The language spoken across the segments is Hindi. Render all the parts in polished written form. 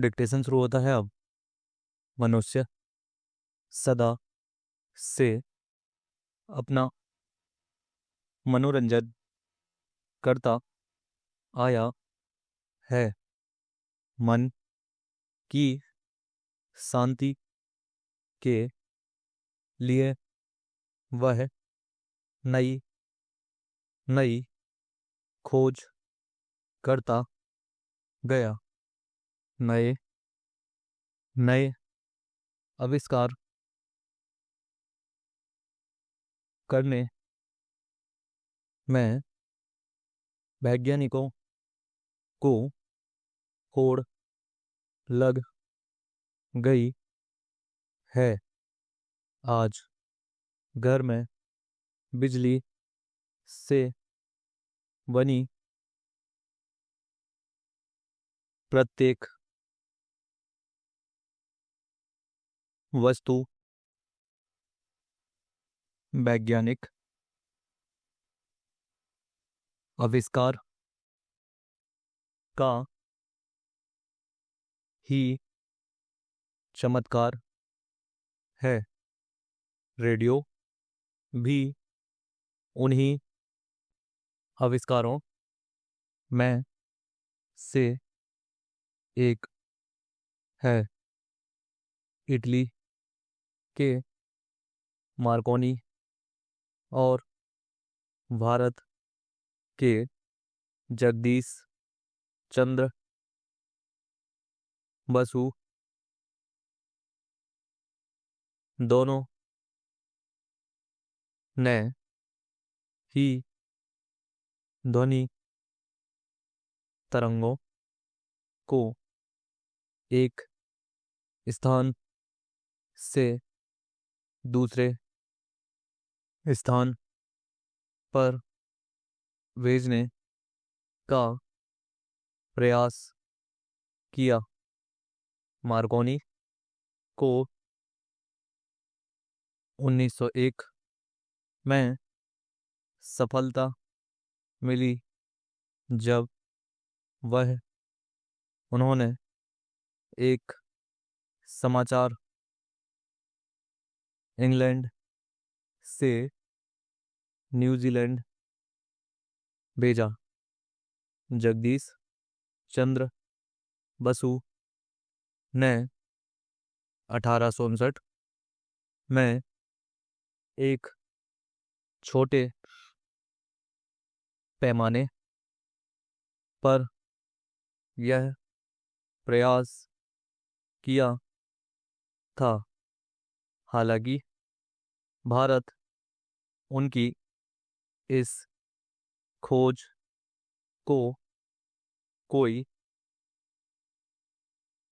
डिक्टेशन शुरू होता है अब। मनुष्य सदा से अपना मनोरंजन करता आया है। मन की शांति के लिए वह नई नई खोज करता गया। नए नए आविष्कार करने में वैज्ञानिकों को होड़ लग गई है। आज घर में बिजली से बनी प्रत्येक वस्तु वैज्ञानिक आविष्कार का ही चमत्कार है। रेडियो भी उन्हीं आविष्कारों में से एक है। इटली के मार्कोनी और भारत के जगदीश चंद्र बसु दोनों ने ही ध्वनि तरंगों को एक स्थान से दूसरे स्थान पर भेजने का प्रयास किया। मार्कोनी को 1901 में सफलता मिली जब उन्होंने एक समाचार इंग्लैंड से न्यूजीलैंड भेजा। जगदीश चंद्र बसु ने 1859 में एक छोटे पैमाने पर यह प्रयास किया था। हालांकि भारत उनकी इस खोज को कोई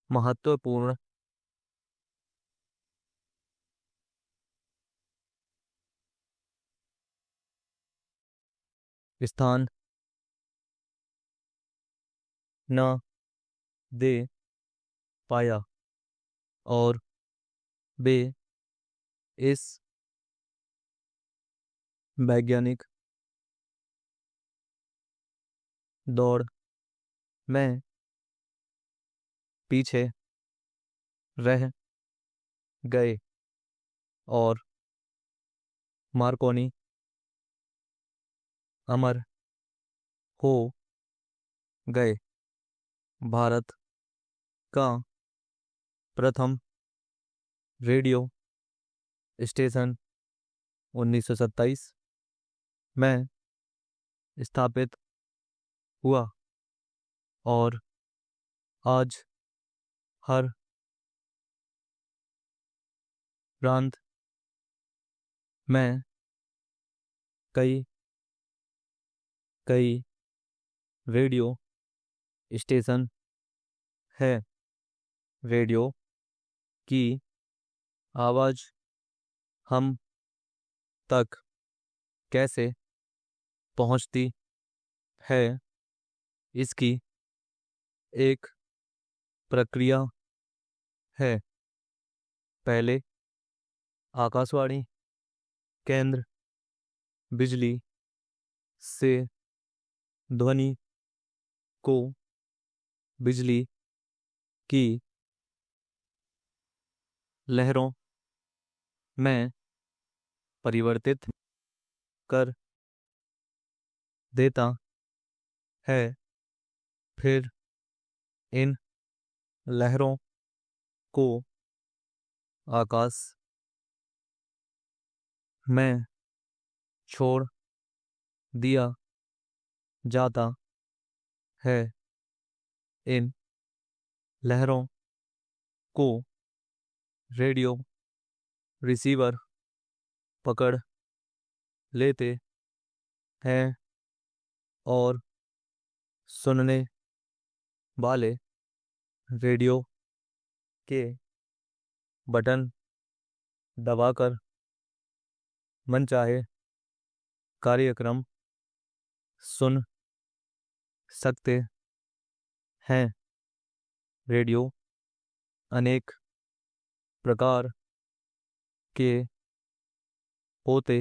महत्वपूर्ण स्थान न दे पाया और वे इस वैज्ञानिक दौड़ में पीछे रह गए और मार्कोनी अमर हो गए। भारत का प्रथम रेडियो स्टेशन 1927 में स्थापित हुआ और आज हर प्रांत में कई कई रेडियो स्टेशन है। रेडियो की आवाज़ हम तक कैसे पहुंचती है, इसकी एक प्रक्रिया है। पहले आकाशवाणी केंद्र बिजली से ध्वनि को बिजली की लहरों में परिवर्तित कर देता है। फिर इन लहरों को आकाश में छोड़ दिया जाता है। इन लहरों को रेडियो रिसीवर पकड़ लेते हैं और सुनने वाले रेडियो के बटन दबाकर मनचाहे कार्यक्रम सुन सकते हैं। रेडियो अनेक प्रकार के होते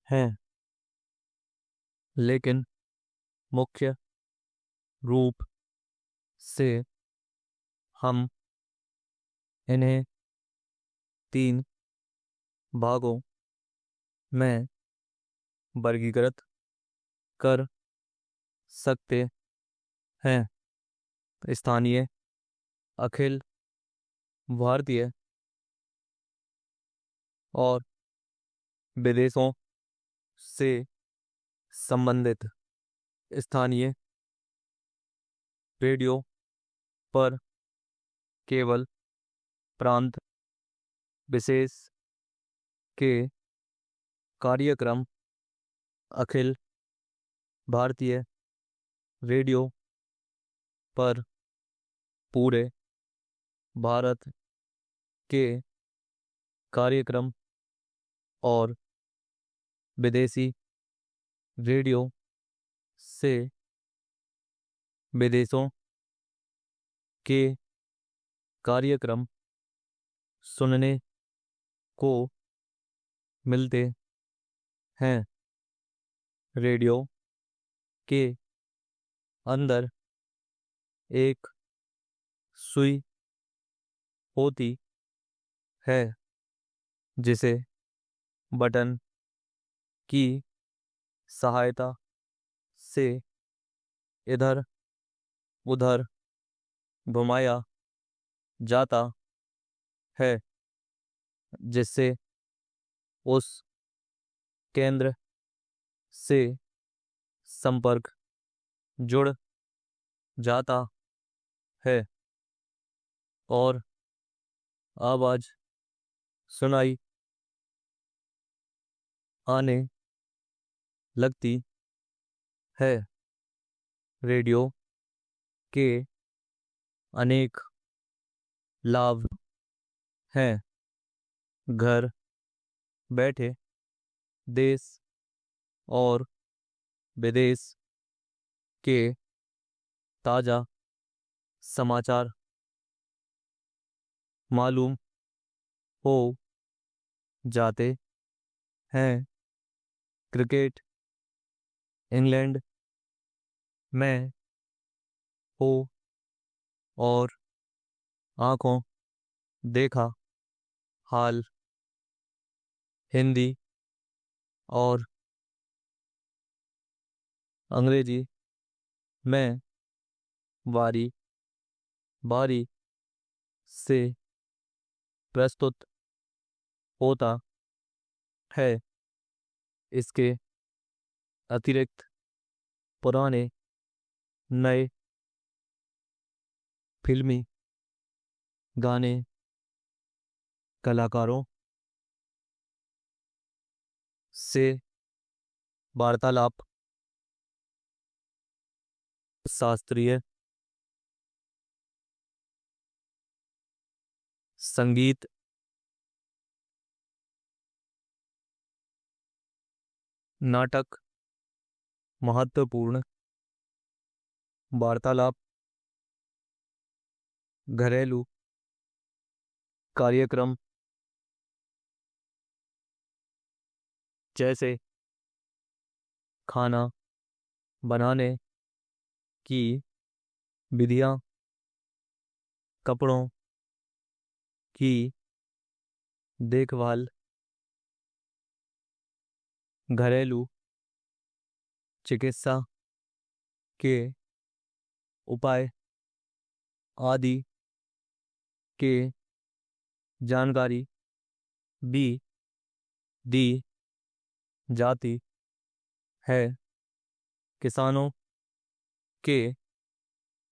हैं, लेकिन मुख्य रूप से हम इन्हें 3 भागों में वर्गीकृत कर सकते हैं। स्थानीय, अखिल भारतीय और विदेशों से संबंधित। स्थानीय रेडियो पर केवल प्रांत विशेष के कार्यक्रम। अखिल भारतीय रेडियो पर पूरे भारत के कार्यक्रम और विदेशी रेडियो से विदेशों के कार्यक्रम सुनने को मिलते हैं। रेडियो के अंदर एक सुई होती है जिसे बटन की सहायता से इधर उधर घुमाया जाता है, जिससे उस केंद्र से संपर्क जुड़ जाता है और आवाज सुनाई आने लगती है। रेडियो के अनेक लाभ हैं। घर बैठे देश और विदेश के ताज़ा समाचार मालूम हो जाते हैं। क्रिकेट इंग्लैंड में हो और आंखों देखा हाल हिंदी और अंग्रेजी में बारी बारी से प्रस्तुत होता है। इसके अतिरिक्त पुराने नए फिल्मी गाने कलाकारों से वार्तालाप, शास्त्रीय संगीत, नाटक, महत्वपूर्ण वार्तालाप, घरेलू कार्यक्रम जैसे खाना बनाने की विधियां कपड़ों की देखभाल, घरेलू चिकित्सा के उपाय आदि के जानकारी भी दी जाती है। किसानों के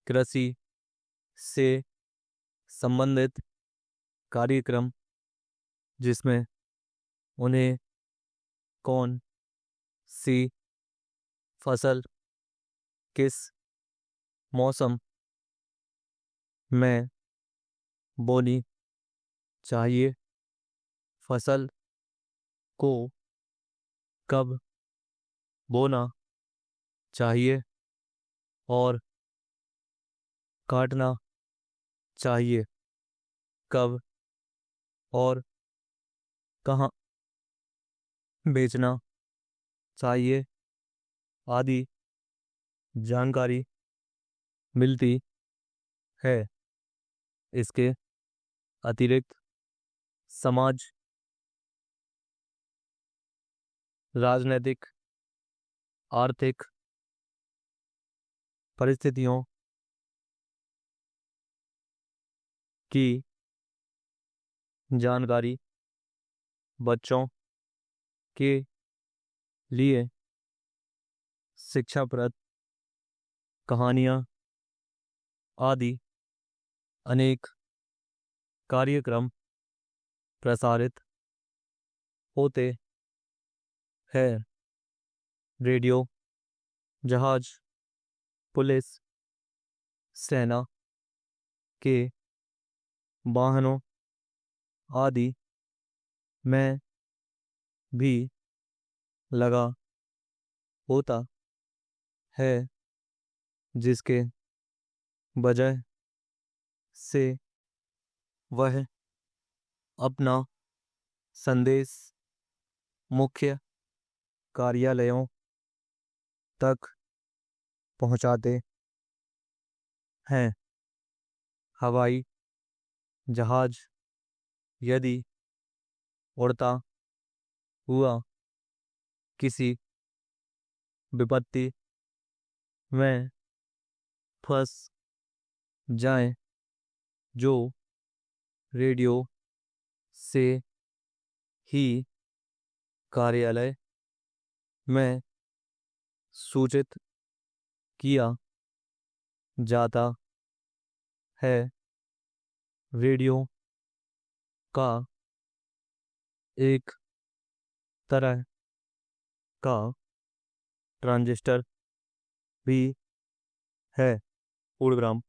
कृषि से संबंधित कार्यक्रम, जिसमें उन्हें कौन सी फसल किस मौसम में बोनी चाहिए, फसल को कब बोना चाहिए और काटना चाहिए, कब और कहाँ बेचना चाहिए आदि जानकारी मिलती है। इसके अतिरिक्त समाज, राजनीतिक, आर्थिक परिस्थितियों की जानकारी, बच्चों के लिए शिक्षाप्रद कहानियाँ आदि अनेक कार्यक्रम प्रसारित होते हैं। रेडियो, जहाज, पुलिस, सेना के वाहनों आदि में भी लगा होता है, जिसके वजह से वह अपना संदेश मुख्य कार्यालयों तक पहुंचाते हैं। हवाई जहाज यदि उड़ता हुआ किसी विपत्ति में फंस जाए, जो रेडियो से ही कार्यालय में सूचित किया जाता है। रेडियो का एक तरह का ट्रांजिस्टर भी है। पूर्णविराम।